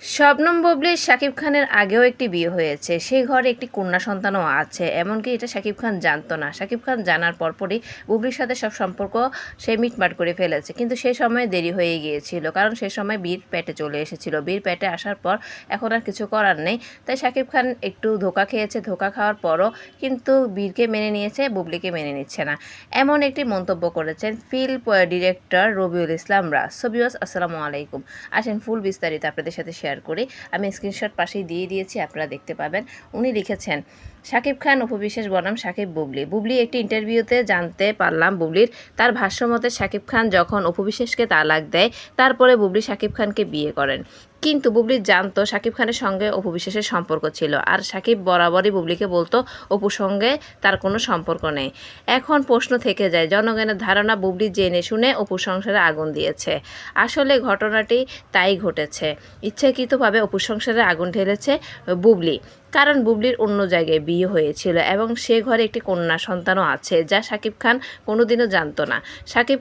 শবনম বুবলির শাকিব খানের আগেও একটি বিয়ে হয়েছে, সেই ঘরে একটি কন্যা সন্তানও আছে। এমনকি এটা শাকিব খান জানতো না। শাকিব খান জানার পরপরই বুবলির সাথে সব সম্পর্ক সে মিটমাট করে ফেলেছে। কিন্তু সেই সময় দেরি হয়ে গিয়েছিল, কারণ সেই সময় বীর পেটে চলে এসেছিল। বীর পেটে আসার পর এখন আর কিছু করার নেই। তাই শাকিব খান একটু ধোকা খেয়েছে। ধোকা খাওয়ার পরও কিন্তু বীরকে মেনে নিয়েছে, বুবলিকে মেনে নিচ্ছে না। এমন একটি মন্তব্য করেছেন ফিল্ম ডিরেক্টর রবিউল ইসলাম রাজ। সবিওয়াস, আসসালামু আলাইকুম। আসেন ফুল বিস্তারিত আপনাদের সাথে শেয়ার করি। আমি স্ক্রিনশট পাশেই দিয়ে দিয়েছি, আপনারা দেখতে পাবেন। উনি লিখেছেন, শাকিব খান অপু বিশ্বাস বনাম শাকিব বুবলি। বুবলি একটি ইন্টারভিউতে জানতে পারলাম বুবলির তার ভাষ্যমতে শাকিব খান যখন অপু বিশ্বাসকে তালাক দেয়, তারপরে বুবলি শাকিব খানকে বিয়ে করেন। কিন্তু বুবলি জানতো শাকিব খানের সঙ্গে অপু বিশ্বাসের সম্পর্ক ছিল, আর শাকিব বরাবরই বুবলিকে বলতো অপুর সঙ্গে তার কোনো সম্পর্ক নেই। এখন প্রশ্ন থেকে যায়, জনগণের ধারণা বুবলি জেনে শুনে অপুর সংসারে আগুন দিয়েছে। আসলে ঘটনাটি তাই ঘটেছে। ইচ্ছাকৃতভাবে অপুর সংসারে আগুন ঢেলেছে বুবলি, কারণ বুবলির অন্য জায়গায় বিয়ে হয়েছিল এবং সে ঘরে একটি কন্যা সন্তানও আছে, যা শাকিব খান কোনোদিনও জানতো না। শাকিব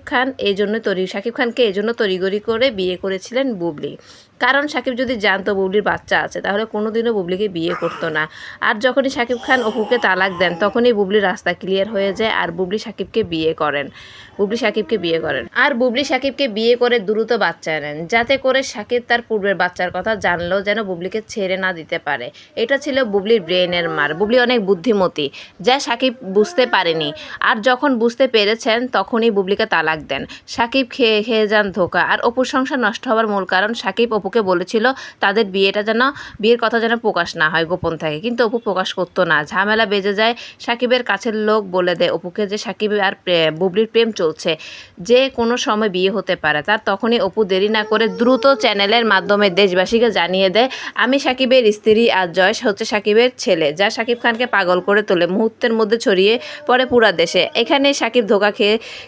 খানকে এই জন্য তড়িঘড়ি করে বিয়ে করেছিলেন বুবলি, কারণ শাকিব যদি জানতো বুবলির বাচ্চা আছে তাহলে কোনোদিনও বুবলিকে বিয়ে করতো না। আর যখনই শাকিব খান অপুকে তালাক দেন, তখনই বুবলির রাস্তা ক্লিয়ার হয়ে যায় আর বুবলি শাকিবকে বিয়ে করেন। আর বুবলি শাকিবকে বিয়ে করে দ্রুত বাচ্চা নেন, যাতে করে শাকিব তার পূর্বের বাচ্চার কথা জানলেও যেন বুবলিকে ছেড়ে না দিতে পারে। এটা ছিল বুবলির ব্রেনের মার। বুবলি অনেক বুদ্ধিমতী, যা শাকিব বুঝতে পারেনি। আর যখন বুঝতে পেরেছেন তখনই বুবলিকে তালাক দেন। শাকিব খেয়ে খেয়ে যান ধোকা। আর অপুর সংসার নষ্ট হওয়ার মূল কারণ, শাকিব অপুকে বলেছিল তাদের বিয়ের কথা যেন প্রকাশ না হয়, গোপন থাকে, কিন্তু অপু প্রকাশ করতো না। ঝামেলা বেজে যায়। শাকিবের কাছের লোক বলে দেয় অপুকে যে শাকিব আর বুবলির প্রেম চলছে, যে কোনো সময় বিয়ে হতে পারে। তার তখনই অপু দেরি না করে দ্রুত চ্যানেলের মাধ্যমে দেশবাসীকে জানিয়ে দেয়, আমি শাকিবের স্ত্রী আর জয় হচ্ছে শাকিবের ছেলে, যা শাকিব খানকে পাগল করে তোলে। মুহূর্তের মধ্যে ছড়িয়ে পড়ে পুরা দেশে। এখানে শাকিব ধোকা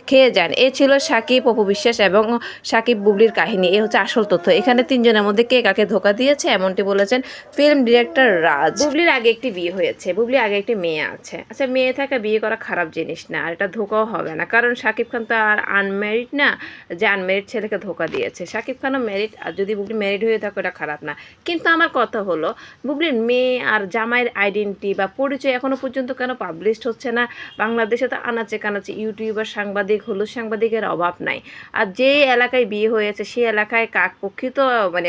খেয়ে যান। এ ছিল শাকিব, অপু বিশ্বাস এবং শাকিব বুবলির কাহিনী। এ হচ্ছে আসল তথ্য। এখানে তিনজনের মধ্যে কে কাকে ধোকা দিয়েছে এমনটি বলেছেন ফিল্ম ডিরেক্টর রাজ। বুবলির আগে একটি বিয়ে হয়েছে, বুবলির আগে একটি মেয়ে আছে। আচ্ছা, মেয়ে থাকা বিয়ে করা খারাপ জিনিস না, আর এটা ধোকাও হবে না, কারণ শাকিব খান তো আর আনম্যারিড না যে আনম্যারিড ছেলেকে ধোকা দিয়েছে। শাকিব খানও ম্যারিড, আর যদি বুবলি ম্যারিড হয়ে থাকে এটা খারাপ না। কিন্তু আমার কথা হলো, বুবলির মেয়ে আর জামাইয়ের আইডেন্টিটি বা পরিচয় এখনো পর্যন্ত কেন পাবলিশড হচ্ছে না? বাংলাদেশে তো আনাচে কানাচে ইউটিউবার, সাংবাদিক, হলুদ সাংবাদিকের অভাব নাই। আর যে এলাকায় বিয়ে হয়েছে সেই এলাকায় কাকপক্ষী তো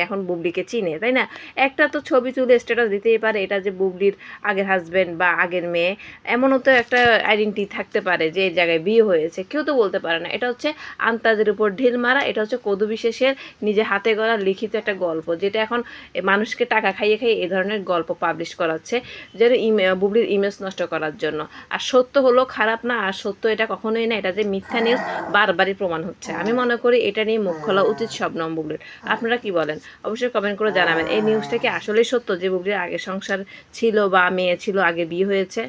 এখন বুবলিকে চিনে, তাই না? একটা তো ছবি তুলে স্ট্যাটাস দিতেই পারে এটা যে বুবলির আগের হাজব্যান্ড বা আগের মেয়ে। এমনও তো একটা আইডেন্টিটি থাকতে পারে যে এই জায়গায় বিয়ে হয়েছে, কেউ তো বলতে পারে না। এটা হচ্ছে আন্তাজের উপর ঢিল মারা। এটা হচ্ছে কদু বিশেষের নিজে হাতে গড়া লিখিত একটা গল্প, যেটা এখন মানুষকে টাকা খাইয়ে খাইয়ে এই ধরনের গল্প পাবলিশ করাচ্ছে, যেন বুবলির ইমেজ নষ্ট করার জন্য। আর সত্য হলো খারাপ না, আর সত্য এটা কখনোই না। এটা যে মিথ্যা নিউজ বারবারই প্রমাণ হচ্ছে। আমি মনে করি এটা নিয়ে মুখ খোলা উচিত শবনম বুবলির। আপনারা কি বলেন? অবশ্যই কমেন্ট করে জানাবেন। এই নিউজটা কি আসলেই সত্য যে বুবলির আগে সংসার ছিল বা মেয়ে ছিল, আগে বিয়ে হয়েছে?